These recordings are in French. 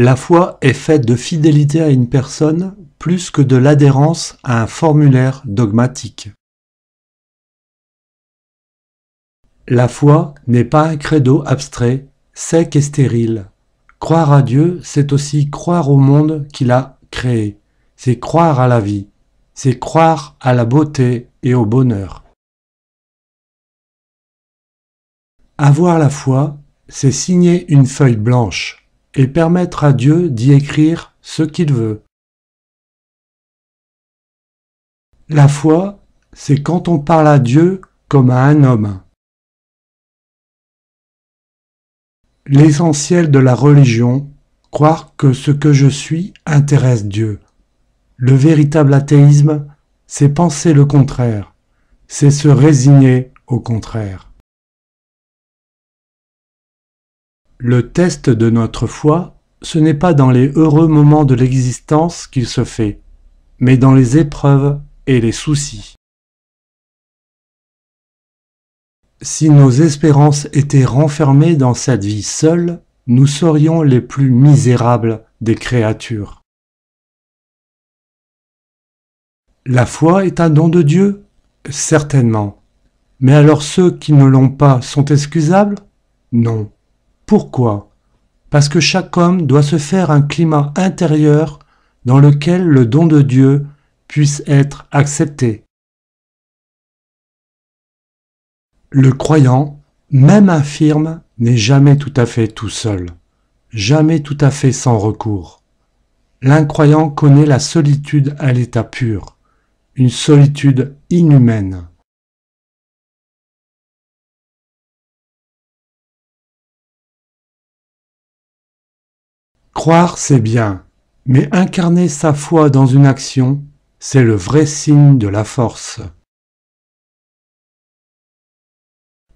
La foi est faite de fidélité à une personne plus que de l'adhérence à un formulaire dogmatique. La foi n'est pas un credo abstrait, sec et stérile. Croire à Dieu, c'est aussi croire au monde qu'il a créé. C'est croire à la vie. C'est croire à la beauté et au bonheur. Avoir la foi, c'est signer une feuille blanche et permettre à Dieu d'y écrire ce qu'il veut. La foi, c'est quand on parle à Dieu comme à un homme. L'essentiel de la religion, croire que ce que je suis intéresse Dieu. Le véritable athéisme, c'est penser le contraire, c'est se résigner au contraire. Le test de notre foi, ce n'est pas dans les heureux moments de l'existence qu'il se fait, mais dans les épreuves et les soucis. Si nos espérances étaient renfermées dans cette vie seule, nous serions les plus misérables des créatures. La foi est un don de Dieu? Certainement. Mais alors ceux qui ne l'ont pas sont excusables? Non. Pourquoi? Parce que chaque homme doit se faire un climat intérieur dans lequel le don de Dieu puisse être accepté. Le croyant, même infirme, n'est jamais tout à fait tout seul, jamais tout à fait sans recours. L'incroyant connaît la solitude à l'état pur, une solitude inhumaine. Croire, c'est bien, mais incarner sa foi dans une action, c'est le vrai signe de la force.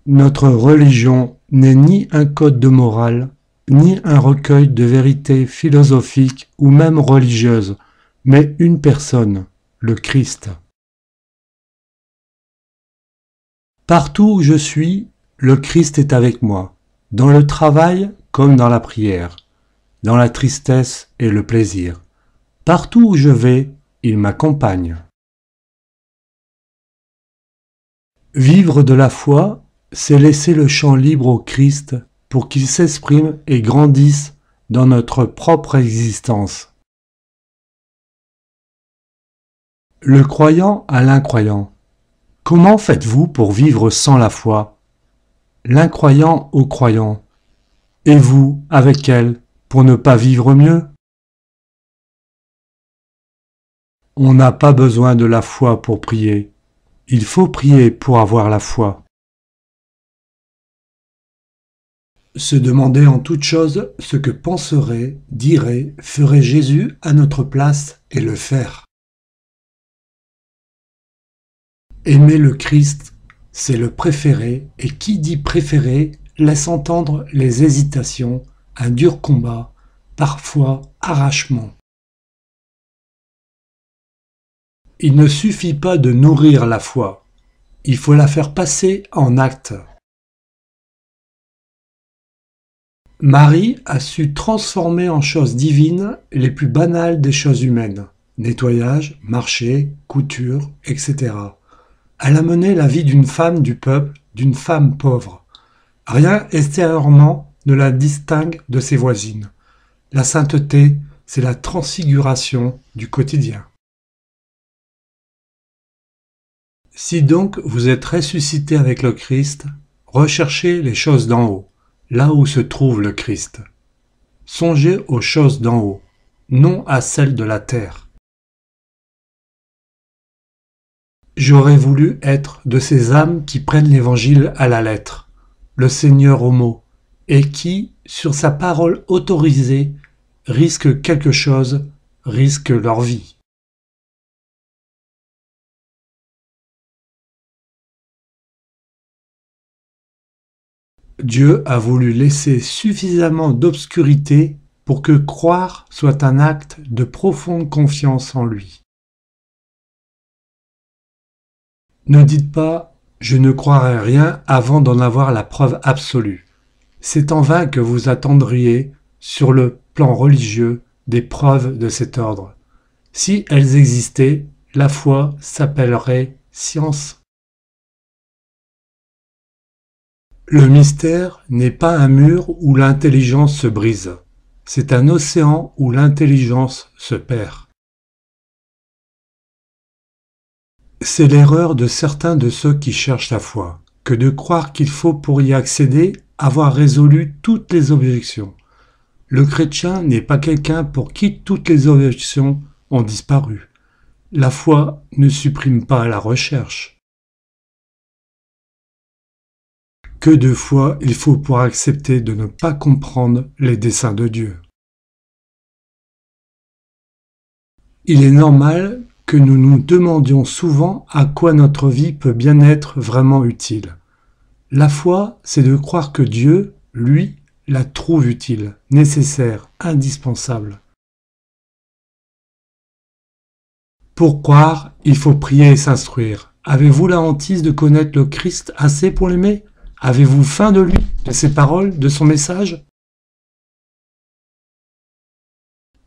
Notre religion n'est ni un code de morale, ni un recueil de vérités philosophiques ou même religieuses, mais une personne, le Christ. Partout où je suis, le Christ est avec moi, dans le travail comme dans la prière, dans la tristesse et le plaisir. Partout où je vais, il m'accompagne. Vivre de la foi, c'est laisser le champ libre au Christ pour qu'il s'exprime et grandisse dans notre propre existence. Le croyant à l'incroyant. Comment faites-vous pour vivre sans la foi? L'incroyant au croyant. Et vous, avec elle, pour ne pas vivre mieux? On n'a pas besoin de la foi pour prier. Il faut prier pour avoir la foi. Se demander en toute chose ce que penserait, dirait, ferait Jésus à notre place et le faire. Aimer le Christ, c'est le préférer, et qui dit préférer laisse entendre les hésitations, un dur combat, parfois arrachement. Il ne suffit pas de nourrir la foi, il faut la faire passer en acte. Marie a su transformer en choses divines les plus banales des choses humaines, nettoyage, marché, couture, etc. Elle a mené la vie d'une femme du peuple, d'une femme pauvre. Rien extérieurement ne la distingue de ses voisines. La sainteté, c'est la transfiguration du quotidien. Si donc vous êtes ressuscité avec le Christ, recherchez les choses d'en haut, là où se trouve le Christ. Songez aux choses d'en haut, non à celles de la terre. J'aurais voulu être de ces âmes qui prennent l'Évangile à la lettre, le Seigneur au mot, et qui, sur sa parole autorisée, risquent quelque chose, risquent leur vie. Dieu a voulu laisser suffisamment d'obscurité pour que croire soit un acte de profonde confiance en lui. Ne dites pas « je ne croirai rien avant d'en avoir la preuve absolue ». C'est en vain que vous attendriez sur le plan religieux des preuves de cet ordre. Si elles existaient, la foi s'appellerait science. Le mystère n'est pas un mur où l'intelligence se brise. C'est un océan où l'intelligence se perd. C'est l'erreur de certains de ceux qui cherchent la foi, que de croire qu'il faut pour y accéder avoir résolu toutes les objections. Le chrétien n'est pas quelqu'un pour qui toutes les objections ont disparu. La foi ne supprime pas la recherche. Que de foi il faut pour accepter de ne pas comprendre les desseins de Dieu. Il est normal que nous nous demandions souvent à quoi notre vie peut bien être vraiment utile. La foi, c'est de croire que Dieu, lui, la trouve utile, nécessaire, indispensable. Pour croire, il faut prier et s'instruire. Avez-vous la hantise de connaître le Christ assez pour l'aimer? Avez-vous faim de lui, de ses paroles, de son message?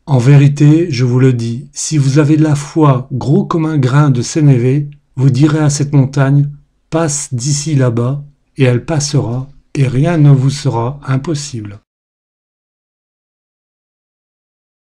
En vérité, je vous le dis, si vous avez de la foi gros comme un grain de sénévé, vous direz à cette montagne, passe d'ici là-bas, et elle passera, et rien ne vous sera impossible.